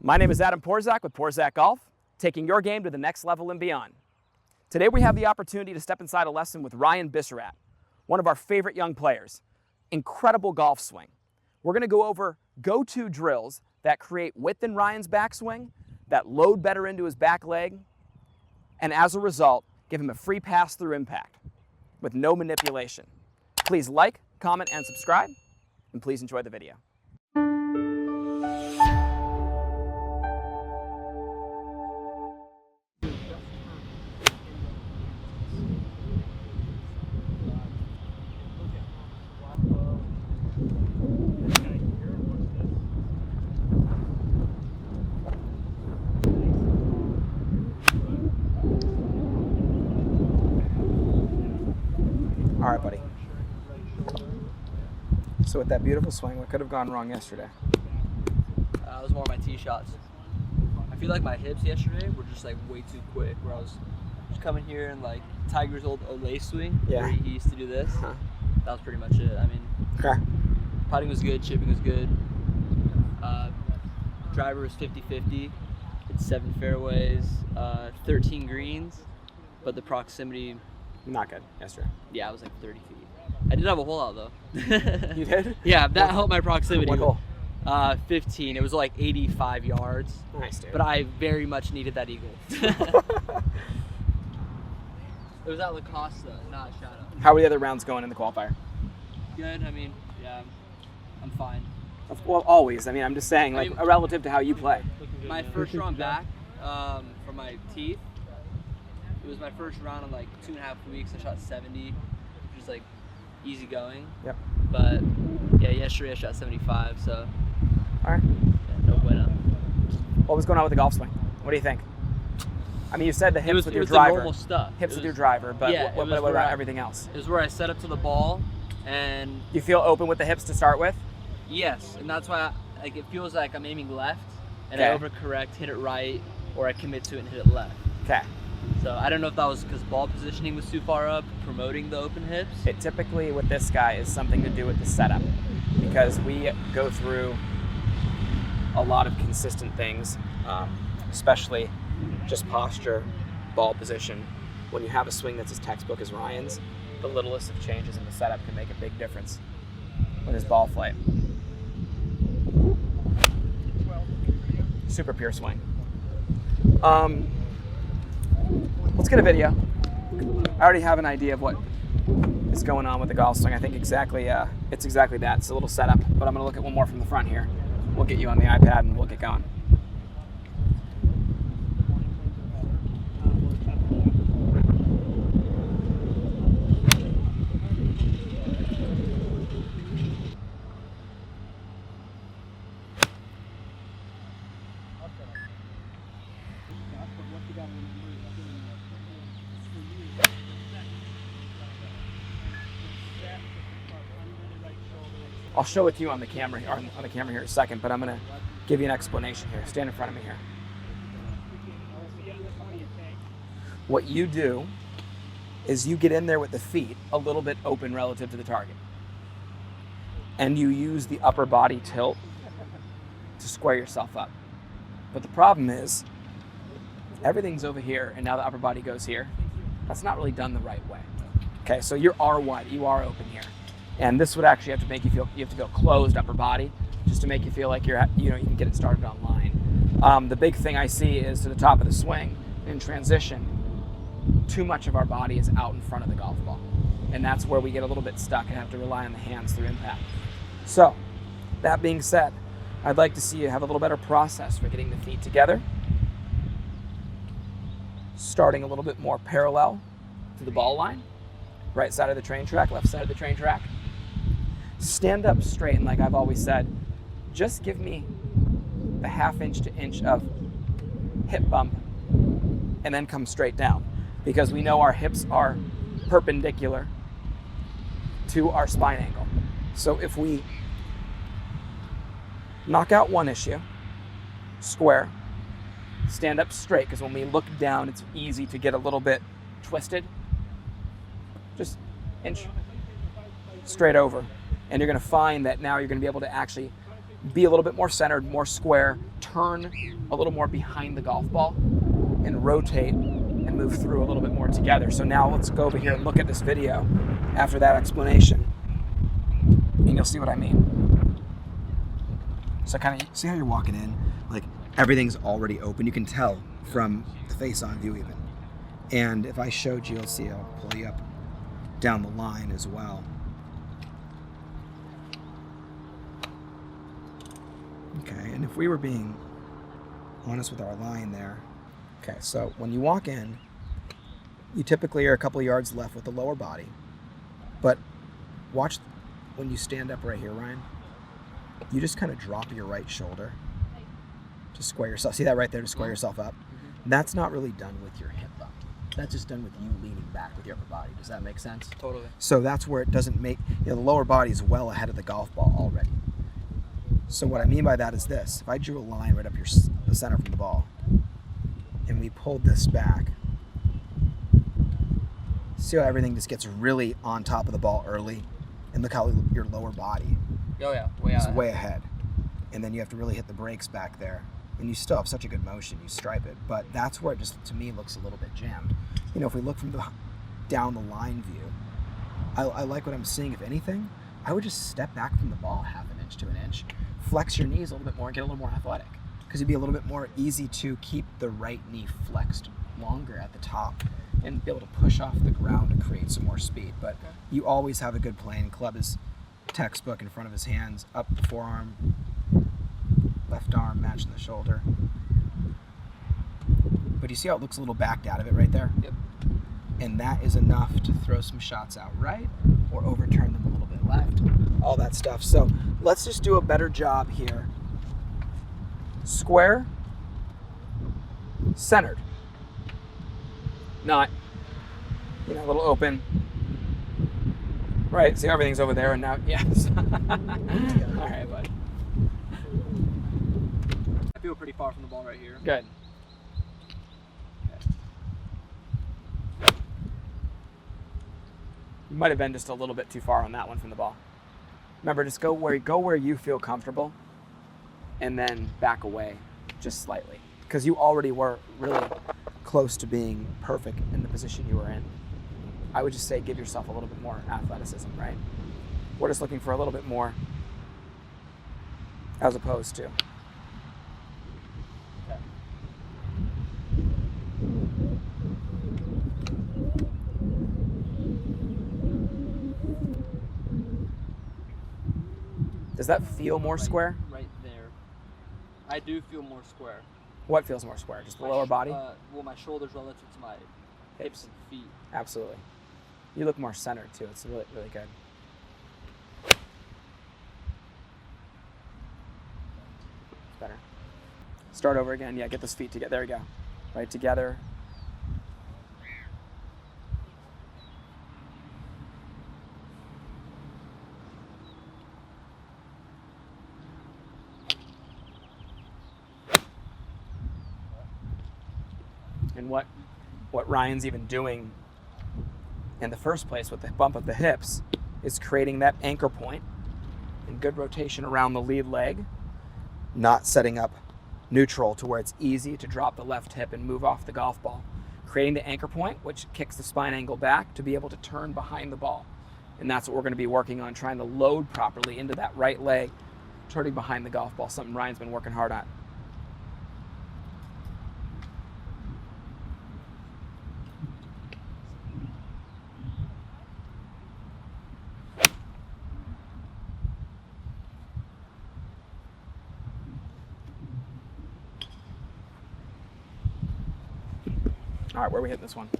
My name is Adam Porzak with Porzak Golf, taking your game to the next level and beyond. Today we have the opportunity to step inside a lesson with Ryan Bisserat, one of our favorite young players. Incredible golf swing. We're going to go over go-to drills that create width in Ryan's backswing, that load better into his back leg, and as a result, give him a free pass through impact with no manipulation. Please like, comment, and subscribe, and please enjoy the video. All right, buddy. So with that beautiful swing, what could have gone wrong yesterday? It was more of my tee shots. I feel like my hips yesterday were just like way too quick, where I was just coming here and like Tiger's old Olay swing, where he used to do this. That was pretty much it. I mean, putting was good, chipping was good. Driver was 50-50. It's 7 fairways, 13 greens, but the proximity. Not good yesterday. Yeah, I was like 30 feet. I did have a hole out though. You did? Yeah, that helped my proximity. What hole? 15. It was like 85 yards. Nice, dude. But I very much needed that eagle. It was at Lacoste, not Shadow. How were the other rounds going in the qualifier? Good. I mean, yeah, I'm fine. Well, always. I mean, I'm just saying, like, relative to how you play. My first round back from my teeth, it was my first round in like 2.5 weeks. I shot 70, which is like easy going. Yep. But yeah, yesterday I shot 75, so. All right. Yeah, no bueno. What was going on with the golf swing? What do you think? I mean, you said the hips with your driver. driver. The normal stuff. Hips with your driver, but yeah, what about everything else? It was where I set up to the ball, and You feel open with the hips to start with? yes, and that's why like it feels like I'm aiming left, and I overcorrect, hit it right, or I commit to it and hit it left. Okay. So I don't know if that was because ball positioning was too far up, promoting the open hips. It typically, with this guy, is something to do with the setup, because we go through a lot of consistent things, especially just posture, ball position. When you have a swing that's as textbook as Ryan's, the littlest of changes in the setup can make a big difference with his ball flight. Super pure swing. Let's get a video. I already have an idea of what is going on with the golf swing. I think it's exactly that. It's a little setup, but I'm gonna look at one more from the front here. We'll get you on the iPad and we'll get going. I'll show it to you on the camera here, on the camera here in a second, but I'm gonna give you an explanation here. Stand in front of me here. What you do is you get in there with the feet a little bit open relative to the target. And you use the upper body tilt to square yourself up. But the problem is, everything's over here and now the upper body goes here. That's not really done the right way. Okay, so you are wide, you are open here. And this would actually have to make you feel, you have to go closed upper body just to make you feel like you can get it started on line. The big thing I see is to the top of the swing, in transition, too much of our body is out in front of the golf ball. And that's where we get a little bit stuck and have to rely on the hands through impact. So, that being said, I'd like to see you have a little better process for getting the feet together. Starting a little bit more parallel to the ball line. Right side of the train track, left side of the train track. Stand up straight, and like I've always said, just give me the 1/2 inch to inch of hip bump and then come straight down, because we know our hips are perpendicular to our spine angle. So if we knock out one issue, square, stand up straight, because when we look down, it's easy to get a little bit twisted. Just inch straight over. And you're going to find that now you're going to be able to actually be a little bit more centered, more square, turn a little more behind the golf ball and rotate and move through a little bit more together. So now let's go over here and look at this video after that explanation, and you'll see what I mean. So kind of see how you're walking in, like everything's already open. You can tell from the face-on view even. And if I showed you, let's see, I'll pull you up down the line as well. Okay, and if we were being honest with our line there, okay, so when you walk in, you typically are a couple yards left with the lower body, but watch when you stand up right here, Ryan, you just kind of drop your right shoulder to square yourself. See that right there, to square yourself up? That's not really done with your hip up. That's just done with you leaning back with your upper body. Does that make sense? Totally. So that's where it doesn't make, the lower body is well ahead of the golf ball already. So what I mean by that is this. If I drew a line right up the center from the ball, and we pulled this back, see how everything just gets really on top of the ball early? And look how your lower body is way ahead. And then you have to really hit the brakes back there. And you still have such a good motion, you stripe it. But that's where it just, to me, looks a little bit jammed. If we look from the down the line view, I like what I'm seeing. If anything, I would just step back from the ball half an inch to an inch, flex your knees a little bit more, and get a little more athletic. Because it'd be a little bit more easy to keep the right knee flexed longer at the top and be able to push off the ground to create some more speed. But you always have a good plane. Club is textbook in front of his hands, up the forearm, left arm matching the shoulder. But you see how it looks a little backed out of it right there? Yep. And that is enough to throw some shots out right or overturn them a little bit left, all that stuff. So let's just do a better job here. Square, centered. Not, a little open. Right, see, everything's over there, and now, yes. All right, bud. I feel pretty far from the ball right here. Good. You might have been just a little bit too far on that one from the ball. Remember, just go where you feel comfortable, and then back away just slightly, because you already were really close to being perfect in the position you were in. I would just say give yourself a little bit more athleticism, right? We're just looking for a little bit more as opposed to. Okay. Does that feel more square? Right there. I do feel more square. What feels more square? Just the lower body? Well, my shoulders relative to my hips and feet. Absolutely. You look more centered too. It's really, really good. It's better. Start over again. Yeah, get those feet together. There we go. Right together. And what Ryan's even doing in the first place with the bump of the hips is creating that anchor point and good rotation around the lead leg, not setting up neutral to where it's easy to drop the left hip and move off the golf ball. Creating the anchor point, which kicks the spine angle back to be able to turn behind the ball. And that's what we're going to be working on, trying to load properly into that right leg, turning behind the golf ball, something Ryan's been working hard on. All right, where are we hitting this one?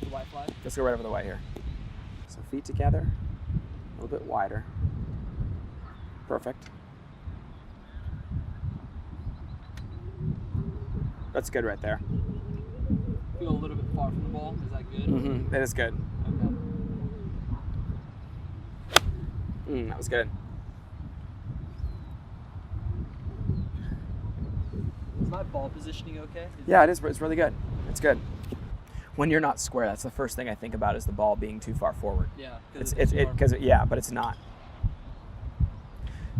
The white flag? Let's go right over the white here. So feet together, a little bit wider. Perfect. That's good right there. Feel a little bit far from the ball. Is that good? Mm-hmm. That is good. Okay. That was good. Is my ball positioning okay? Yeah, it is. It's really good. It's good. When you're not square, that's the first thing I think about is the ball being too far forward. Yeah. But it's not.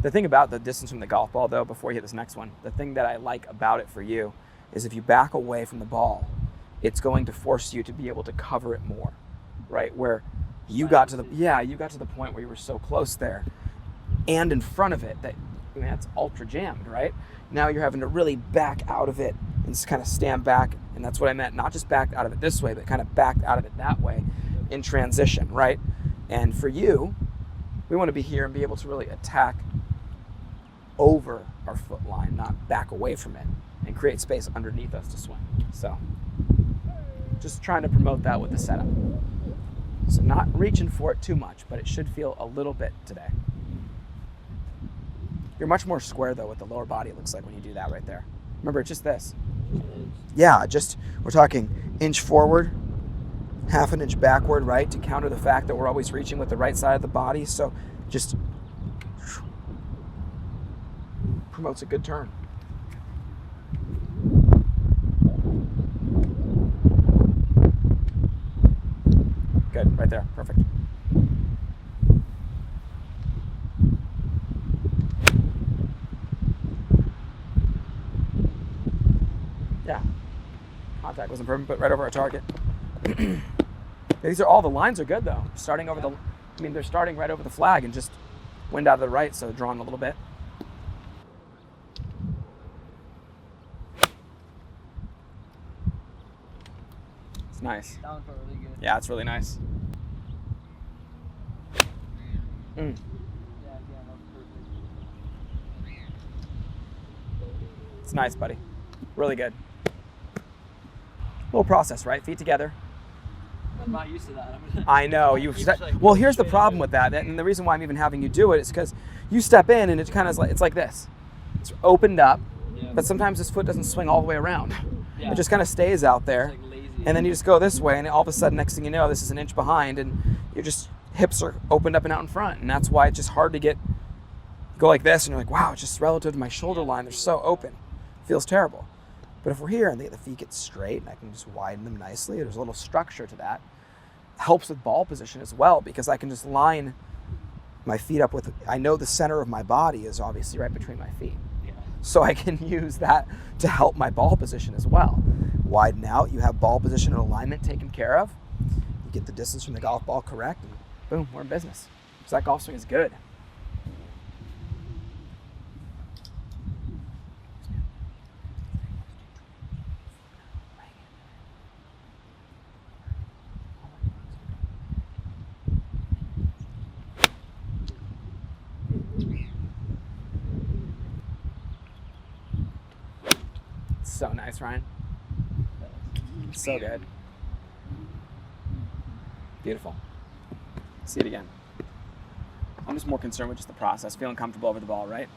The thing about the distance from the golf ball, though, before you hit this next one, the thing that I like about it for you is if you back away from the ball, it's going to force you to be able to cover it more, right? Where you got to the point where you were so close there, and in front of it, that's ultra jammed, right? Now you're having to really back out of it and just kind of stand back, and that's what I meant. Not just backed out of it this way, but kind of backed out of it that way in transition, right? And for you, we want to be here and be able to really attack over our foot line, not back away from it, and create space underneath us to swing. So just trying to promote that with the setup. So not reaching for it too much, but it should feel a little bit today. You're much more square though with the lower body, it looks like, when you do that right there. Remember, it's just this. Yeah, we're talking inch forward, half an inch backward, right? To counter the fact that we're always reaching with the right side of the body. So just promotes a good turn. Good, right there, perfect. Yeah, contact wasn't perfect, but right over our target. These are all the lines are good though. Starting over they're starting right over the flag and just wind out of the right, so drawing a little bit. It's nice. That one felt really good. Yeah, it's really nice. Yeah, again, that was perfect. It's nice, buddy. Really good. Little process, right? Feet together. I'm not used to that. I know. Well, here's the problem with that, and the reason why I'm even having you do it is because you step in and it's kind of it's like this. It's opened up, but sometimes this foot doesn't swing all the way around. Yeah. It just kind of stays out there, it's like lazy. And then you just go this way, and all of a sudden, next thing you know, this is an inch behind, and hips are opened up and out in front, and that's why it's just hard to go like this, and you're like, wow, it's just relative to my shoulder line, they're so open. It feels terrible. But if we're here and the feet get straight and I can just widen them nicely, there's a little structure to that. Helps with ball position as well, because I can just line my feet up I know the center of my body is obviously right between my feet. Yeah. So I can use that to help my ball position as well. Widen out, you have ball position and alignment taken care of. You get the distance from the golf ball correct, and boom, we're in business. So that golf swing is good. So nice, Ryan. So good. Beautiful. See it again. I'm just more concerned with just the process, feeling comfortable over the ball, right?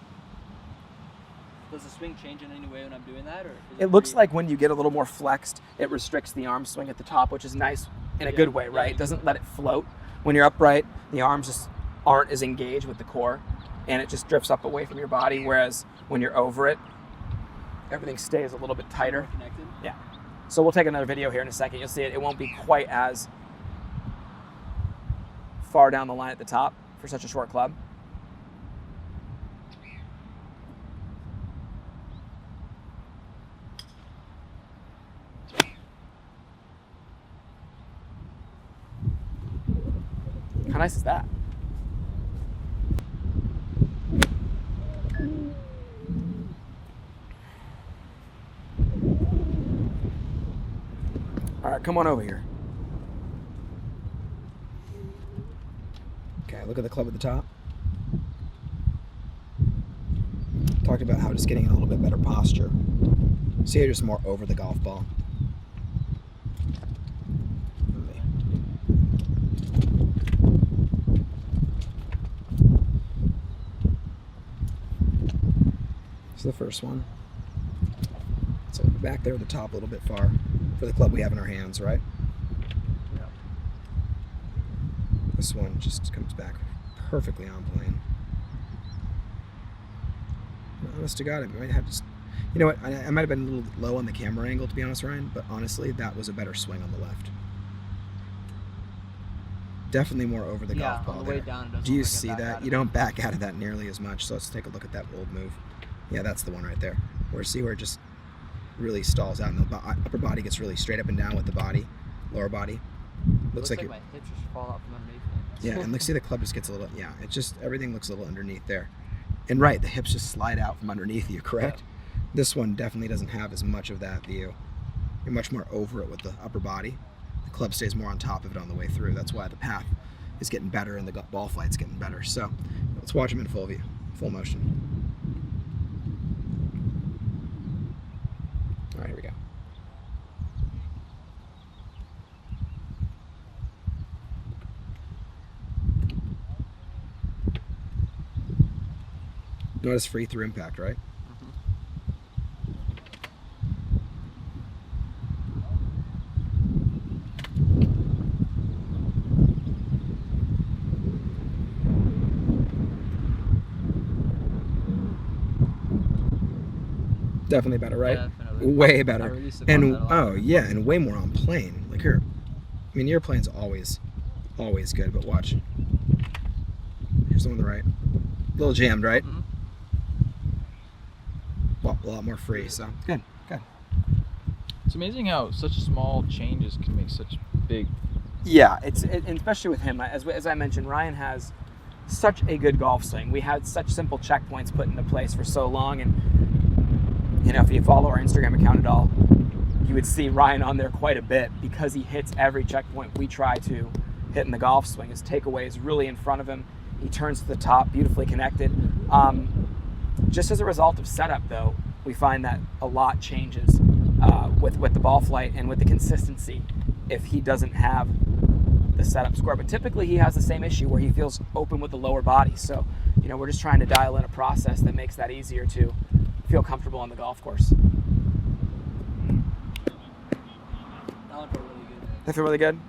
Does the swing change in any way when I'm doing that? Or it looks like when you get a little more flexed, it restricts the arm swing at the top, which is nice in a good way, right? It doesn't let it float. When you're upright, the arms just aren't as engaged with the core, and it just drifts up away from your body, whereas when you're over it, everything stays a little bit tighter. Connected? Yeah. So we'll take another video here in a second. You'll see it. It won't be quite as far down the line at the top for such a short club. How nice is that? All right, come on over here. Okay, look at the club at the top. Talked about how just getting in a little bit better posture. See, you're just more over the golf ball. This is the first one. So back there at the top a little bit far for the club we have in our hands, right? Yeah. This one just comes back perfectly on plane. Honest to God, I might have just, you know what, I might have been a little low on the camera angle, to be honest, Ryan, but honestly, that was a better swing on the left. Definitely more over the golf ball on the way there. down, it doesn't Do you look like I see back that? out You of don't back out of that nearly as much. So let's take a look at that old move. Yeah, that's the one right there. Where see where it just really stalls out and the upper body gets really straight up and down with the body, lower body. Looks like my hips just fall out from underneath me. Yeah, and see the club just gets a little, yeah, it just, everything looks a little underneath there. And right, the hips just slide out from underneath you, correct? Yeah. This one definitely doesn't have as much of that view. You're much more over it with the upper body. The club stays more on top of it on the way through. That's why the path is getting better and the ball flight's getting better. So let's watch them in full view, full motion. All right, here we go. Notice free through impact, right? Definitely better, right? Definitely. Way better. I release the club And that a lot. oh yeah, and way more on plane. Like here, I mean your plane's always good, but watch. Here's the one on the right. A little jammed, right? Mm-hmm. Well, a lot more free, so good. It's amazing how such small changes can make such big. Yeah, and especially with him, as I mentioned, Ryan has such a good golf swing. We had such simple checkpoints put into place for so long, and you know, if you follow our Instagram account at all, you would see Ryan on there quite a bit because he hits every checkpoint we try to hit in the golf swing. His takeaway is really in front of him. He turns to the top, beautifully connected. Just as a result of setup, though, we find that a lot changes with the ball flight and with the consistency if he doesn't have the setup score. But typically he has the same issue where he feels open with the lower body. So, you know, we're just trying to dial in a process that makes that easier to feel comfortable on the golf course. That one felt really good. That feel really good?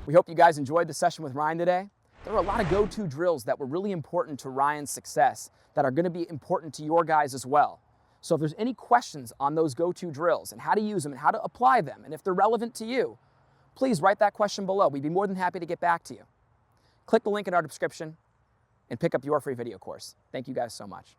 We hope you guys enjoyed the session with Ryan today. There were a lot of go-to drills that were really important to Ryan's success that are going to be important to your guys as well. So if there's any questions on those go-to drills and how to use them and how to apply them, and if they're relevant to you, please write that question below. We'd be more than happy to get back to you. Click the link in our description and pick up your free video course. Thank you guys so much.